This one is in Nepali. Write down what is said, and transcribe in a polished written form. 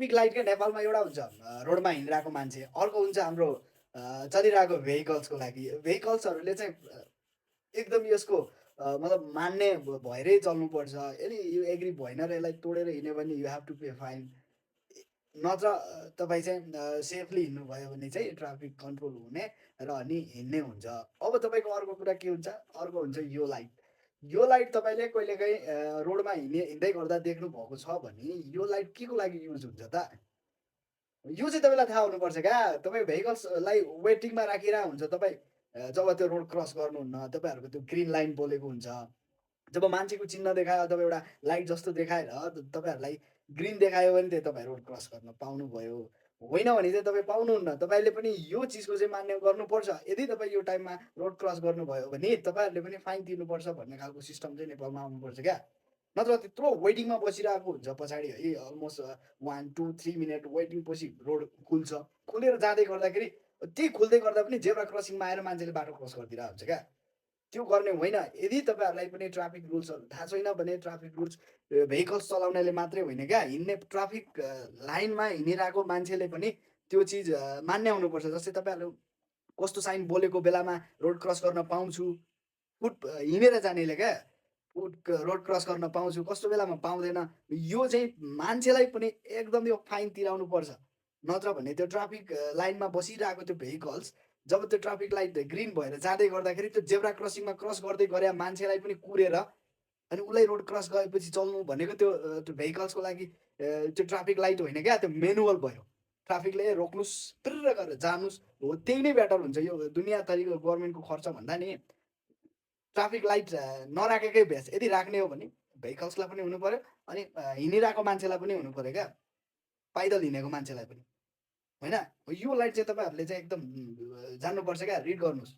ट्राफिक लाइट क्या नेपालमा एउटा हुन्छ रोडमा हिँडिरहेको मान्छे, अर्को हुन्छ हाम्रो चलिरहेको भेहिकल्सको लागि। भेहिकल्सहरूले चाहिँ एकदम यसको मतलब मान्ने भएरै चल्नुपर्छ। यदि यो एग्री भएन र यसलाई तोडेर हिँड्यो भने you have to pay fine. नत्र तपाईँ चाहिँ सेफली हिँड्नुभयो भने चाहिँ ट्राफिक कन्ट्रोल हुने र अनि हिँड्ने हुन्छ। अब तपाईँको अर्को कुरा के हुन्छ, अर्को हुन्छ यो लाइट। यो लाइट तपाईँले कहिलेकाहीँ रोडमा हिँड्दै गर्दा देख्नुभएको छ भने यो लाइट केको लागि युज हुन्छ त? यो चाहिँ तपाईँलाई थाहा हुनुपर्छ क्या। तपाईँ भेहिकल्सलाई वेटिङमा राखिरहेको हुन्छ तपाईँ जब त्यो रोड क्रस गर्नुहुन्न, तपाईँहरूको त्यो ग्रिन लाइन बोलेको हुन्छ। जब मान्छेको चिन्ह देखायो अथवा एउटा लाइट जस्तो देखाएर तपाईँहरूलाई ग्रिन देखायो भने चाहिँ तपाईँ रोड क्रस गर्न पाउनुभयो। होइन भने चाहिँ तपाईँ पाउनुहुन्न। तपाईँले पनि यो चिजको चाहिँ मान्य गर्नुपर्छ। यदि तपाईँ यो टाइममा रोड क्रस गर्नुभयो भने तपाईँहरूले पनि फाइन तिर्नुपर्छ भन्ने खालको सिस्टम चाहिँ नेपालमा आउनुपर्छ क्या। नत्र त्यत्रो वेटिङमा बसिरहेको हुन्छ पछाडि है अलमोस्ट 1, 2, 3 मिनट वेटिङ पछि रोड खुल्छ। खुलेर जाँदै गर्दाखेरि त्यही खुल्दै गर्दा पनि जेब्रा क्रसिङमा आएर मान्छेले बाटो क्रस गरिदिरहेको हुन्छ क्या। त्यो गर्ने होइन। यदि तपाईँहरूलाई पनि ट्राफिक रुल्सहरू थाहा छैन भने ट्राफिक रुल्स भेहिकल्स चलाउनेले मात्रै होइन क्या, हिँड्ने ट्राफिक लाइनमा हिँडिरहेको मान्छेले पनि त्यो चिज मान्य हुनुपर्छ। जस्तै तपाईँहरू कस्तो साइन बोलेको बेलामा रोड क्रस गर्न पाउँछु, हिँडेर जानेले क्या रोड क्रस गर्न पाउँछु, कस्तो बेलामा पाउँदैन, यो चाहिँ मान्छेलाई पनि एकदम यो फाइन तिराउनु पर्छ। नत्र भने त्यो ट्राफिक लाइनमा बसिरहेको त्यो भेहिकल्स जब त्यो ट्राफिक लाइट ग्रिन भएर जाँदै गर्दाखेरि त्यो जेब्रा क्रसिङमा क्रस गर्दै गरे मान्छेलाई पनि कुरेर अनि उसलाई रोड क्रस गरेपछि चल्नु भनेको त्यो भेहिकल्सको लागि त्यो ट्राफिक लाइट होइन क्या, त्यो मेनुअल भयो। ट्राफिकले रोक्नुहोस्, पिर्र गरेर जानुहोस्, हो त्यही नै बेटर हुन्छ। यो दुनियाँ थरीको गभर्मेन्टको खर्च भन्दा नि ट्राफिक लाइट नराखेकै बेस्ट। यदि राख्ने हो भने भेहिकल्सलाई पनि हुनुपर्यो अनि हिँडिरहेको मान्छेलाई पनि हुनुपर्यो क्या, पैदल हिँडेको मान्छेलाई पनि। होइन? यो लाइट चाहिँ तपाईँहरूले चाहिँ एकदम जान्नुपर्छ क्या, रिड गर्नुहोस्।